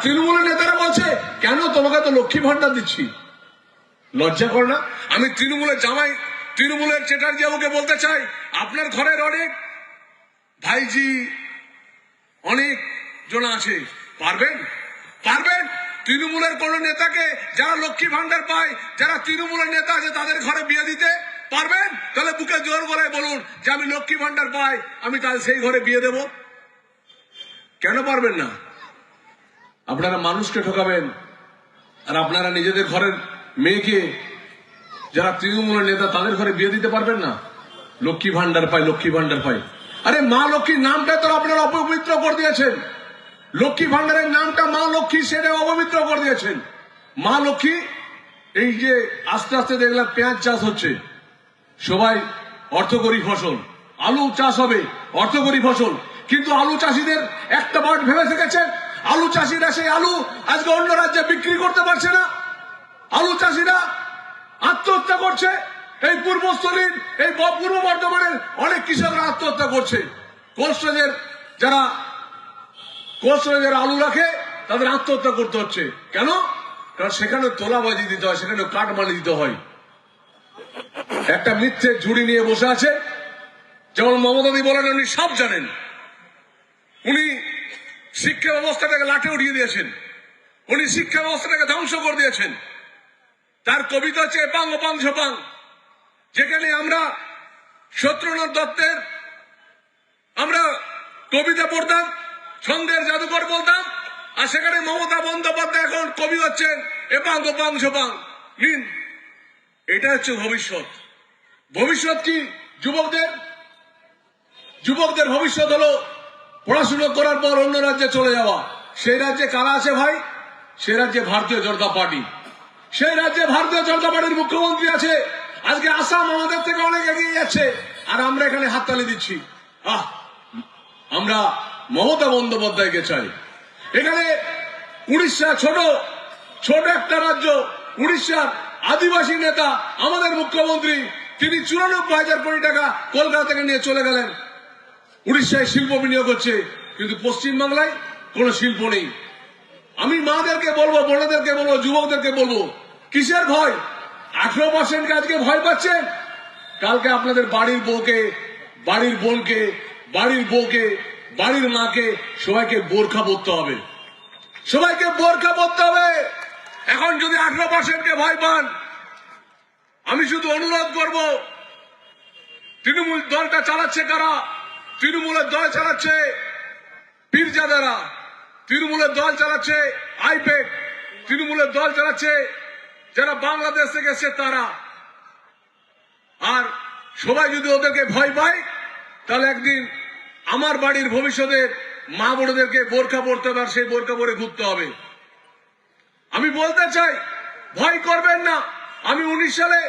তৃণমূলের নেতারা বলছে কেন তোমাকে তো লক্ষ্মী ভান্ডার দিচ্ছি, লজ্জা করে না? আমি তৃণমূলের জামাই, তৃণমূলের চ্যাটার্জি বাবুকে বলতে চাই, আপনার ঘরের অনেক ভাইজি অনেক জন আছে, পারবেন? তৃণমূলের কোন নেতাকে যারা লক্ষ্মী ভান্ডার পায়, যারা তৃণমূলের নেতা আছে তাদের ঘরে বিয়ে দিতে পারবেন? তাহলে বুকে জোর গলায় বলুন যে আমি লক্ষ্মী ভান্ডার পাই, আমি তাহলে সেই ঘরে বিয়ে দেব। কেন পারবেন না? আপনারা মানুষকে ঠকাবেন, আর আপনারা নিজেদের ঘরের মেয়েকে যারা তৃণমূলের নেতা তাদের ঘরে বিয়ে দিতে পারবেন না? লক্ষ্মী ভান্ডার পাই। আরে মা লক্ষ্মীর নামটা তো আপনারা অপবিত্র করে দিয়েছেন। লক্ষ্মী ভান্ডারের নামটা মা লক্ষ্মী, সেটা অপবিত্র করে দিয়েছেন। মা লক্ষ্মী, এই যে আস্তে আস্তে দেখলাম পেঁয়াজ চাষ হচ্ছে, সবাই অর্থকরী ফসল, আলু চাষ হবে অর্থকরী ফসল, কিন্তু আলু চাষিদের একটা বার ভেবে থেকেছেন? আলু চাষিরা সেই আলু আজকে অন্য রাজ্যে বিক্রি করতে পারছে না। আলু চাষিরা আত্মহত্যা করছে। এই পূর্বস্থলীর, এই পূর্ব বর্ধমানের অনেক কৃষকরা আত্মহত্যা করছে। কোল্ড স্টোরেজের যারা আলু রাখে তাদের আত্মহত্যা করতে হচ্ছে। কেন? কারণ সেখানে তোলাবাজি দিতে হয়, সেখানে কাটমানি দিতে হয়। একটা মিথ্যে ঝুড়ি নিয়ে বসে আছে, যেমন মমতাদি বলেন উনি সব জানেন। উনি শিক্ষা ব্যবস্থাটাকে লাঠি উঠিয়ে দিয়েছেন, উনি শিক্ষা ব্যবস্থাটাকে ধ্বংস করে দিয়েছেন। তার কবিতা হচ্ছে এপাং ওপাং ঝপাং, যেখানে আমরা সত্যনাথ দত্তের আমরা কবিতা পড়তাম, ছন্দের জাদুকর বলতাম, আর সেখানে মমতা বন্দ্যোপাধ্যায় এখন কবি হচ্ছেন এপাং ওপাং ঝপাং। নিন, এটা হচ্ছে ভবিষ্যৎ কি? যুবকদের ভবিষ্যৎ হলো পড়াশুনো করার পর অন্য রাজ্যে চলে যাওয়া। সেই রাজ্যে কারা আছে ভাই? সেই রাজ্যে ভারতীয় জনতা পার্টি, সেই রাজ্যে ভারতীয় জনতা পার্টির মুখ্যমন্ত্রী আছে। আজকে আসাম আমাদের থেকে অনেক এগিয়ে যাচ্ছে, আর আমরা এখানে হাততালি দিচ্ছি। আমরা মমতা বন্দ্যোপাধ্যায়কে চাই। এখানে উড়িষ্যা, ছোট একটা রাজ্য, উড়িষ্যার আদিবাসী নেতা আমাদের মুখ্যমন্ত্রী, তিনি 94,000 কোটি টাকা কলকাতা থেকে নিয়ে চলে গেলেন। উড়িষ্যায় শিল্প বিনিয়োগ হচ্ছে, কিন্তু পশ্চিমবাংলায় কোনো শিল্প নেই। আমি মাদেরকে বলবো, বোনেদেরকে বলবো, যুবকদেরকে বলবো, কিসের ভয়? 18% আজকে ভয় পাচ্ছেন। কালকে আপনাদের বাড়ির বউকে, বাড়ির বোনকে, বাড়ির বউকে, বাড়ির মাকে সবাইকে বোরখা পরতে হবে, সবাইকে বোরখা পরতে হবে। এখন যদি 18%কে ভয় পান, আমি শুধু অনুরোধ করব, তৃণমূল দলটা চালাচ্ছে কারা? তৃণমূলের দল চালাচ্ছে পীরজাদারা, তৃণমূলের দল চালাচ্ছে আইপ্যাক, তৃণমূলের দল চালাচ্ছে যারা বাংলাদেশ থেকে এসছে তারা। আর সবাই যদি ওদেরকে ভয় পায়, তাহলে একদিন আমার বাড়ির ভবিষ্যতের মা বোনদেরকে বোরখা পরতে হবে, আর সেই বোরখা পরে ঘুরতে হবে। আমি বলতে চাই, ভয় করবেন না। আমি 19 সালে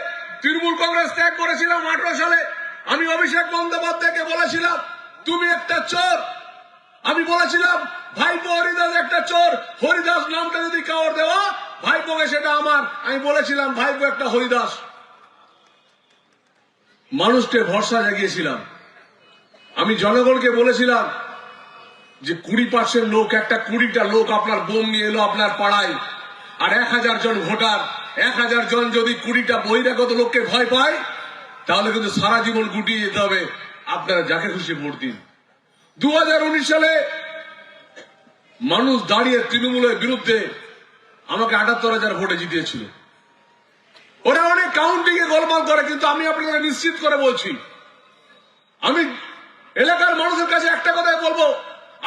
তৃণমূল কংগ্রেস ত্যাগ করেছিলাম, 18 সালে আমি অভিষেক বন্দ্যোপাধ্যায়কে বলেছিলাম তুমি একটা চোর। আমি বলেছিলাম ভাইপো হরিদাস একটা চোর, হরিদাস নামটা যদি কাউর দেওয়া, ভাইপোকে সেটা আমার। আমি বলেছিলাম ভাইপো একটা হরিদাস। মানুষকে ভরসা জাগিয়েছিলাম। আমি জনগণকে বলেছিলাম যে 20% লোক, একটা 20টা লোক আপনার বোম নিয়ে এলো আপনার পাড়ায়, আর 1000 জন ভোটার, 1000 জন যদি 20টা বহিরাগত লোককে ভয় পায়, তাহলে কিন্তু সারা জীবন গুটিয়ে যেতে হবে। আপনারা যাকে খুশি ভোট দিন। 2019 সালে মানুষ দাঁড়িয়ে তৃণমূলের বিরুদ্ধে আমাকে 78,000 ভোটে জিতিয়েছিল। ওরা অনেক কাউন্টিং এ গোলমাল করে, কিন্তু আমি আপনাদের নিশ্চিত করে বলছি, আমি এলাকার মানুষের কাছে একটা কথাই বলবো,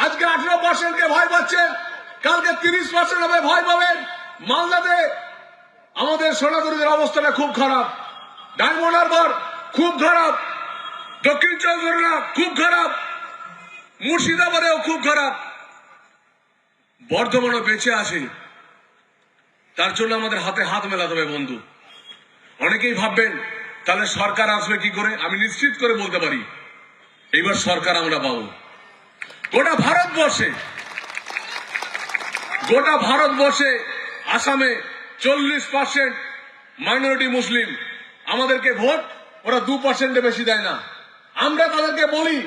আজকে 18%কে ভয় পাচ্ছেন, কালকে 30% হবে ভয় পাবেন। মালদাতে আমাদের সোনাগুড়িদের অবস্থাটা খুব খারাপ, ডায়মন্ড হারবার খুব খারাপ, দক্ষিণ চব্বিশ পরগনা খুব খারাপ, মুর্শিদাবাদেও খুব খারাপ, বর্ধমানও বেঁচে আছে। তার জন্য আমাদের হাতে হাত মেলাতে হবে বন্ধু। অনেকেই ভাববেন তাহলে সরকার আসবে কি করে? আমি নিশ্চিত করে বলতে পারি, এইবার সরকার আমরা পাবো। গোটা ভারতবর্ষে আসামে 40% মাইনরিটি মুসলিম, আমাদেরকে ভোট ওরা 2% বেশি দেয় না। আমরা তাদেরকে বলি,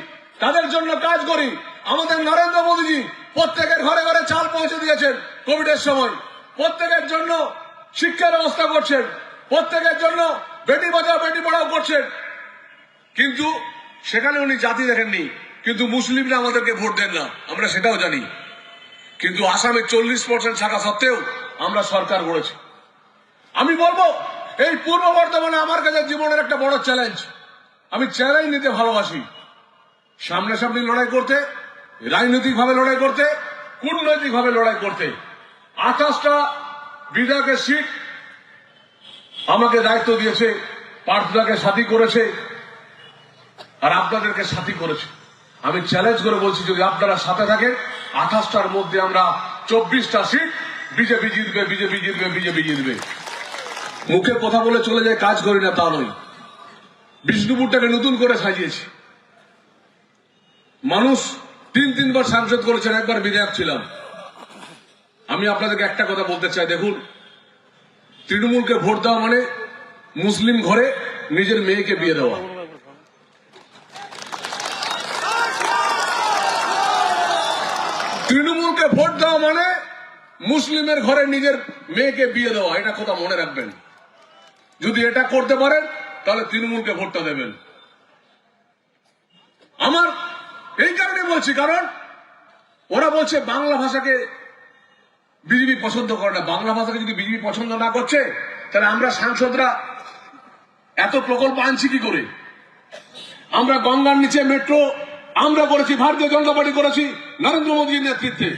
তাদের জন্য কাজ করি। আমাদের নরেন্দ্র মোদীজি প্রত্যেকের ঘরে ঘরে চাল পৌঁছে দিয়েছেন কোভিডের সময়, প্রত্যেকের জন্য শিক্ষার ব্যবস্থা করছেন, প্রত্যেকের জন্য বেটি বাঁচাও বেটি পড়াও করছেন। কিন্তু সেখানে উনি জাতি দেখেননি, কিন্তু মুসলিমরা আমাদেরকে ভোট দেন না, আমরা সেটাও জানি। কিন্তু আসামে 40% থাকা সত্ত্বেও আমরা সরকার গড়েছি। আমি বলবো এই পূর্ব বর্ধমানে আমার কাছে জীবনের একটা বড় চ্যালেঞ্জ। আমি চ্যালেঞ্জ নিতে ভালোবাসি, সামনাসামনি লড়াই করতে, রাজনৈতিকভাবে লড়াই করতে, কূটনৈতিকভাবে লড়াই করতে। 28টা বিধায়কের সিট আমাকে দায়িত্ব দিয়েছে, পার্থদাকে সাথী করেছে আর আপনাদেরকে সাথী করেছে। আমি চ্যালেঞ্জ করে বলছি, যদি আপনারা সাথে থাকেন 28টার মধ্যে আমরা 24টা সিট বিজেপি জিতবে, বিজেপি জিতবে, বিজেপি জিতবে। মুখে কথা বলে চলে যায়, কাজ করি না তা নয়। বিষ্ণুপুরটাকে নতুন করে সাজিয়েছি। মানুষ 3-3বার সাংসদ করেছেন, একবার বিধায়ক ছিলাম। আমি আপনাদেরকে একটা কথা বলতে চাই, দেখুন, তৃণমূলকে ভোট দেওয়া মানে মুসলিম ঘরে নিজের মেয়েকে বিয়ে দেওয়া। তৃণমূলকে ভোট দেওয়া মানে মুসলিমের ঘরে নিজের মেয়েকে বিয়ে দেওয়া, এটা কথা মনে রাখবেন। যদি এটা করতে পারেন তাহলে তৃণমূলকে ভোটটা দেবেন। আমার এই কারণে বলছি, কারণ ওরা বলছে বাংলা ভাষাকে বিজেপি পছন্দ করে না। বাংলা ভাষাকে যদি বিজেপি পছন্দ না করছে, তাহলে আমরা সাংসদরা এত প্রকল্প আনছি কি করে? আমরা গঙ্গার নিচে মেট্রো আমরা করেছি, ভারতীয় জনতা পার্টি করেছি নরেন্দ্র মোদীর নেতৃত্বে।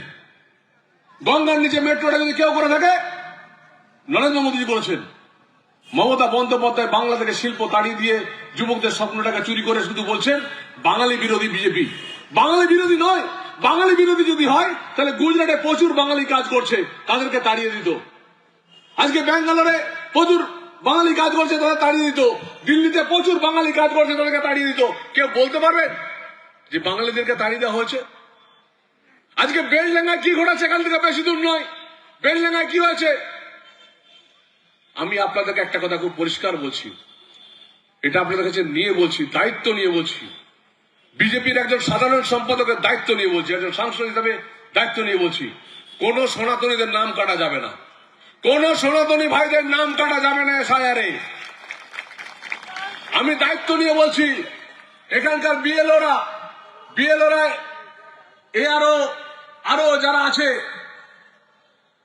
গঙ্গার নিচে মেট্রোটা যদি কেউ করে থাকে, নরেন্দ্র মোদী করেছেন। মমতা বন্দ্যোপাধ্যায় বাংলা থেকে শিল্প তাড়িয়ে দিয়ে যুবকদের স্বপ্নটাকে চুরি করে শুধু বলছেন বাঙালি বিরোধী বিজেপি। বাঙালি বিরোধী নয়, বাঙালি বিরোধী যদি হয় তাহলে গুজরাটে প্রচুর বাঙালি কাজ করছে, তাদেরকে তাড়িয়ে দিত। আজকে ব্যাঙ্গালোরে প্রচুর বাঙালি কাজ করছে, তাদের তাড়িয়ে দিত। দিল্লিতে প্রচুর বাঙালি কাজ করছে, তাদেরকে তাড়িয়ে দিত। কেউ বলতে পারবেন যে বাঙালিদেরকে তাড়িয়ে দেওয়া হয়েছে? আজকে বেলডাঙ্গায় কি ঘটেছে, এখান থেকে বেশি দূর নয়, বেলডাঙ্গায় কি হয়েছে? আমি আপনাদেরকে একটা কথা খুব পরিষ্কার বলছি, এটা আপনাদের কাছে নিয়ে বলছি, দায়িত্ব নিয়ে বলছি। বিজেপির একজন সাধারণ সম্পাদকের দায়িত্ব নিয়ে বলছি, একজন সাংসদ হিসাবে দায়িত্ব নিয়ে বলছি, কোন সনাতনীদের নাম কাটা যাবে না, কোন সনাতনী ভাইদের নাম কাটা যাবে না এসআইআরে। আমি দায়িত্ব নিয়ে বলছি, এখানকার বিএলওরা আরো যারা আছে,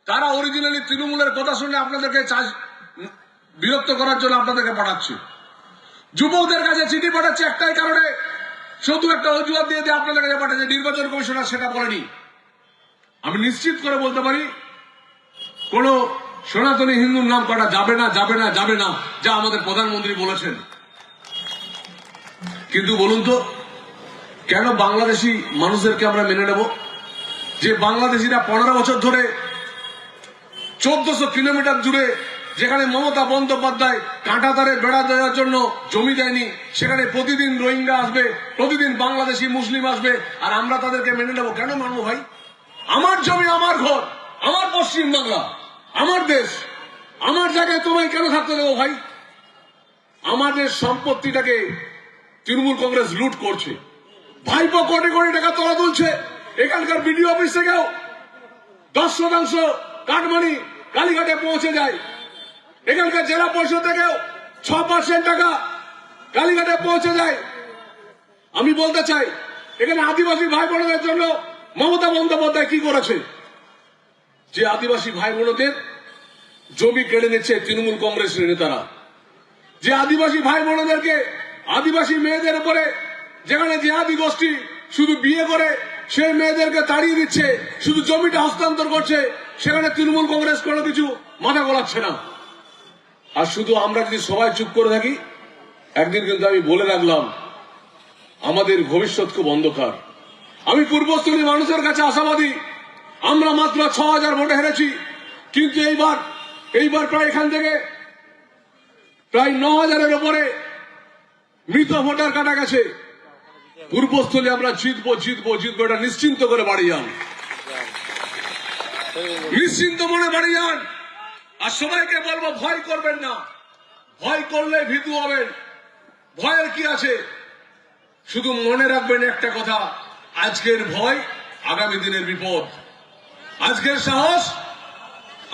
তারা অরিজিনালি তৃণমূলের কথা শুনে আপনাদেরকে বিরক্ত করার জন্য আপনাদেরকে পাঠাচ্ছে। যুবকদের কাছে চিঠি পাঠাচ্ছে একটাই কারণে, শুধু একটা অজুহাত দিয়ে দিয়ে আপনাদের কাছে পাঠাচ্ছে, নির্বাচন কমিশনার সেটা করেনি। আমি নিশ্চিত করে বলতে পারি, কোন সনাতনী হিন্দুর নাম কাটা যাবে না, যাবে না, যাবে না, যা আমাদের প্রধানমন্ত্রী বলেছেন। কিন্তু বলুন তো, কেন বাংলাদেশি মানুষদেরকে আমরা মেনে নেব? যে বাংলাদেশিরা 15 বছর ধরে 1400 কিলোমিটার জুড়ে, যেখানে মমতা বন্দ্যোপাধ্যায় কাঁটাতারে বেড়া দেওয়ার জন্য জমি দেয়নি, সেখানে প্রতিদিন রোহিঙ্গা আসবে, প্রতিদিন বাংলাদেশি মুসলিম আসবে, আর আমরা তাদেরকে মেনে নেব? কেন মানবো ভাই? আমার জমি, আমার ঘর, আমার পশ্চিম বাংলা, আমার দেশ, আমার জায়গায় তোমায় কেন থাকতে দেবো ভাই? আমাদের সম্পত্তিটাকে তৃণমূল কংগ্রেস লুট করছে। ভাইপো কোটি কোটি টাকা তোলা তুলছে। এখানকার বিডিও অফিস থেকেও 10% কাটমানি কালীঘাটে পৌঁছে যায়। এখানকার জেলা পরিষদ থেকেও 6% টাকা কালীঘাটে পৌঁছে যায়। আমি বলতে চাই, এখানে আদিবাসী ভাই বোনদের জন্য মমতা বন্দ্যোপাধ্যায় কি করেছে? যে আদিবাসী ভাই বোনদের জমি কেড়ে নিচ্ছে তৃণমূল কংগ্রেসের নেতারা, যে আদিবাসী ভাই বোনদেরকে, আদিবাসী মেয়েদের উপরে যেখানে জিহাদি গোষ্ঠী শুধু বিয়ে করে সেই মেয়েদেরকে তাড়িয়ে দিচ্ছে, শুধু জমিটা হস্তান্তর করছে, সেখানে তৃণমূল কংগ্রেস কোনো কিছু মাথা গলাচ্ছে না। আর শুধু আমরা যদি সবাই চুপ করে থাকি, একদিন কিন্তু আমি বলে রাখলাম, আমাদের ভবিষ্যৎ খুব অন্ধকার। আমি পূর্বস্থলীর মানুষের কাছে আশাবাদী। আমরা মাত্র 6000 ভোটে হেরেছি, কিন্তু এইবার প্রায় এখান থেকে প্রায় 9000-এর উপরে মৃত ভোটার কাটা গেছে। পূর্বস্থলী আমরা জিতবো, এটা নিশ্চিন্ত করে বাড়ি যান, নিশ্চিন্ত মনে বাড়ি যান। আর সবাইকে বলবো, ভয় করবেন না। ভয় করলে ভীতু হবেন। ভয়ের কি আছে? শুধু মনে রাখবেন একটা কথা, আজকের ভয় আগামী দিনের বিপদ। আজকের সাহস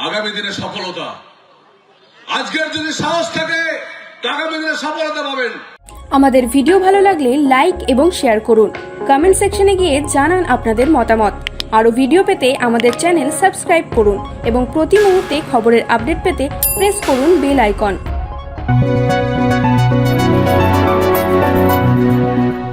আগামী দিনের সফলতা। আজকের যদি সাহস থাকে তো আগামী দিনে সফলতা পাবেন। আমাদের ভিডিও ভালো লাগলে লাইক এবং শেয়ার করুন। কমেন্ট সেকশনে গিয়ে জানান আপনাদের মতামত। আরও ভিডিও পেতে আমাদের চ্যানেল সাবস্ক্রাইব করুন এবং প্রতি মুহূর্তে খবরের আপডেট পেতে প্রেস করুন বেল আইকন।